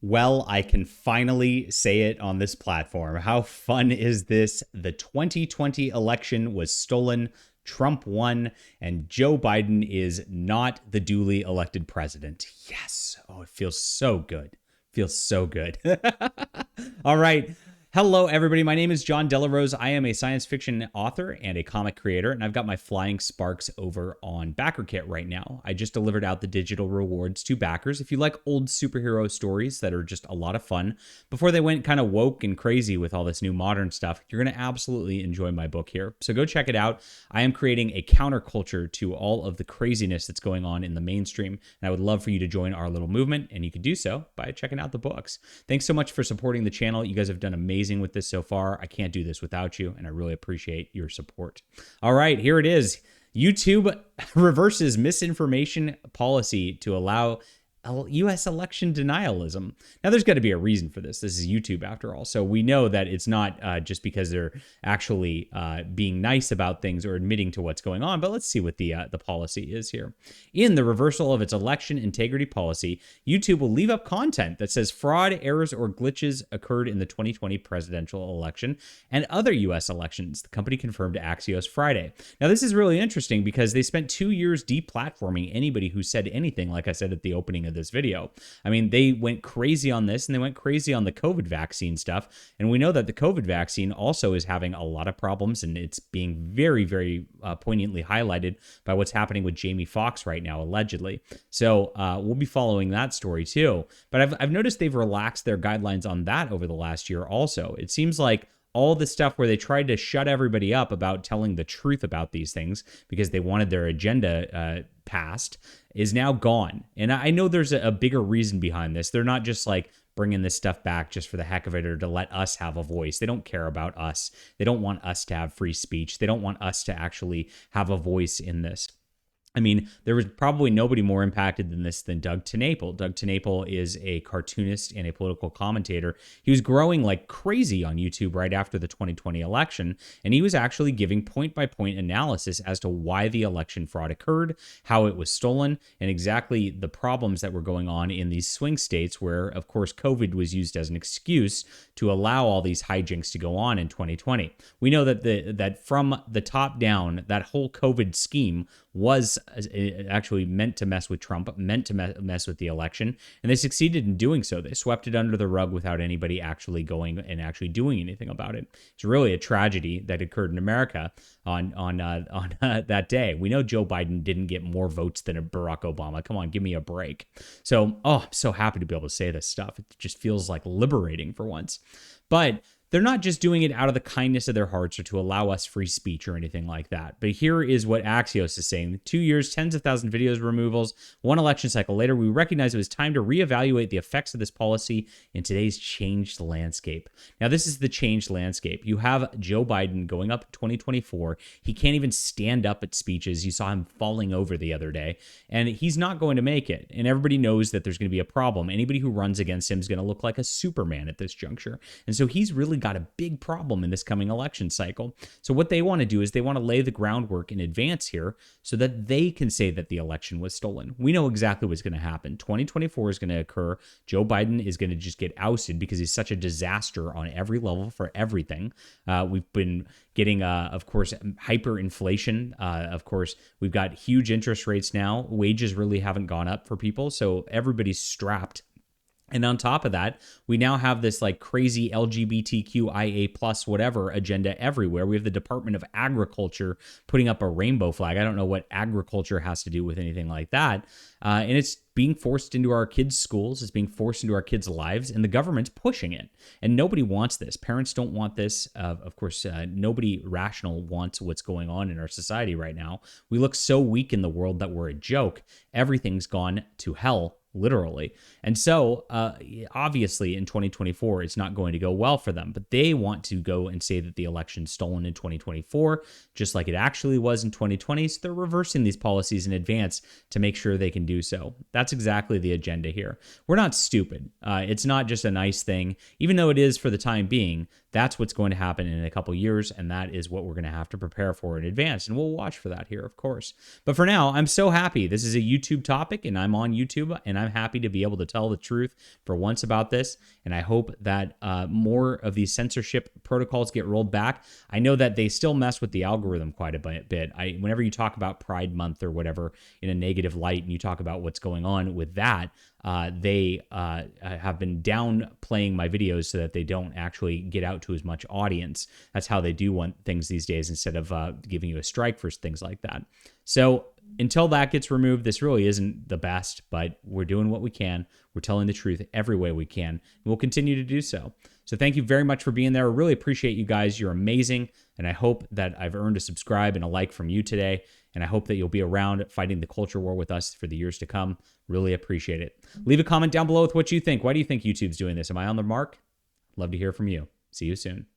Well, I can finally say it on this platform. How fun is this? The 2020 election was stolen, Trump won, and Joe Biden is not the duly elected president. Yes. Oh, it feels so good. Feels so good. All right. Hello, everybody. My name is John Delarose. I am a science fiction author and a comic creator, and I've got my flying sparks over on BackerKit right now. I just delivered out the digital rewards to backers. If you like old superhero stories that are just a lot of fun, before they went kind of woke and crazy with all this new modern stuff, you're going to absolutely enjoy my book here. So go check it out. I am creating a counterculture to all of the craziness that's going on in the mainstream, and I would love for you to join our little movement, and you could do so by checking out the books. Thanks so much for supporting the channel. You guys have done amazing with this so far. I can't do this without you, and I really appreciate your support. All right, here it is. YouTube reverses misinformation policy to allow U.S. election denialism. Now, there's got to be a reason for this. This is YouTube, after all. So we know that it's not just because they're actually being nice about things or admitting to what's going on. But let's see what the policy is here. In the reversal of its election integrity policy, YouTube will leave up content that says fraud, errors, or glitches occurred in the 2020 presidential election and other U.S. elections, the company confirmed to Axios Friday. Now, this is really interesting because they spent 2 years deplatforming anybody who said anything, like I said at the opening of this video. I mean, they went crazy on this, and they went crazy on the COVID vaccine stuff. And we know that the COVID vaccine also is having a lot of problems, and it's being very, very poignantly highlighted by what's happening with Jamie Foxx right now, allegedly. So we'll be following that story too. But I've noticed they've relaxed their guidelines on that over the last year also. It seems like all the stuff where they tried to shut everybody up about telling the truth about these things because they wanted their agenda passed is now gone. And I know there's a bigger reason behind this. They're not just like bringing this stuff back just for the heck of it or to let us have a voice. They don't care about us. They don't want us to have free speech. They don't want us to actually have a voice in this. I mean, there was probably nobody more impacted than this than Doug TenNapel. Doug TenNapel is a cartoonist and a political commentator. He was growing like crazy on YouTube right after the 2020 election, and he was actually giving point-by-point analysis as to why the election fraud occurred, how it was stolen, and exactly the problems that were going on in these swing states where, of course, COVID was used as an excuse to allow all these hijinks to go on in 2020. We know that that from the top down, that whole COVID scheme was actually meant to mess with Trump, meant to mess with the election, and they succeeded in doing so. They swept it under the rug without anybody actually going and actually doing anything about it. It's really a tragedy that occurred in America on that day. We know Joe Biden didn't get more votes than Barack Obama. Come on, give me a break. So, I'm so happy to be able to say this stuff. It just feels like liberating for once. But they're not just doing it out of the kindness of their hearts or to allow us free speech or anything like that. But here is what Axios is saying. 2 years, tens of thousands of videos removals, one election cycle later, we recognize it was time to reevaluate the effects of this policy in today's changed landscape. Now, this is the changed landscape. You have Joe Biden going up in 2024. He can't even stand up at speeches. You saw him falling over the other day, and he's not going to make it. And everybody knows that there's going to be a problem. Anybody who runs against him is going to look like a Superman at this juncture. And so he's really got a big problem in this coming election cycle. So what they want to do is they want to lay the groundwork in advance here so that they can say that the election was stolen. We know exactly what's going to happen. 2024 is going to occur. Joe Biden is going to just get ousted because he's such a disaster on every level for everything. We've been getting, of course, hyperinflation. Of course, we've got huge interest rates now. Wages really haven't gone up for people, so everybody's strapped. And on top of that, we now have this like crazy LGBTQIA plus whatever agenda everywhere. We have the Department of Agriculture putting up a rainbow flag. I don't know what agriculture has to do with anything like that. And it's being forced into our kids' schools. It's being forced into our kids' lives, and the government's pushing it. And nobody wants this. Parents don't want this. Of course, nobody rational wants what's going on in our society right now. We look so weak in the world that we're a joke. Everything's gone to hell, literally. And so obviously in 2024, it's not going to go well for them, but they want to go and say that the election's stolen in 2024, just like it actually was in 2020. So they're reversing these policies in advance to make sure they can do so. That's exactly the agenda here. We're not stupid. It's not just a nice thing, even though it is for the time being. That's what's going to happen in a couple years, and that is what we're going to have to prepare for in advance, and we'll watch for that here, of course. But for now, I'm so happy. This is a YouTube topic, and I'm on YouTube, and I'm happy to be able to tell the truth for once about this. And I hope that more of these censorship protocols get rolled back. I know that they still mess with the algorithm quite a bit. Whenever you talk about Pride Month or whatever in a negative light, and you talk about what's going on with that, they have been downplaying my videos so that they don't actually get out to as much audience. That's how they do want things these days, instead of giving you a strike for things like that. So until that gets removed, this really isn't the best, but we're doing what we can. We're telling the truth every way we can, and we'll continue to do so. So thank you very much for being there. I really appreciate you guys. You're amazing, and I hope that I've earned a subscribe and a like from you today, and I hope that you'll be around fighting the culture war with us for the years to come. Really appreciate it. Leave a comment down below with what you think. Why do you think YouTube's doing this? Am I on the mark? Love to hear from you. See you soon.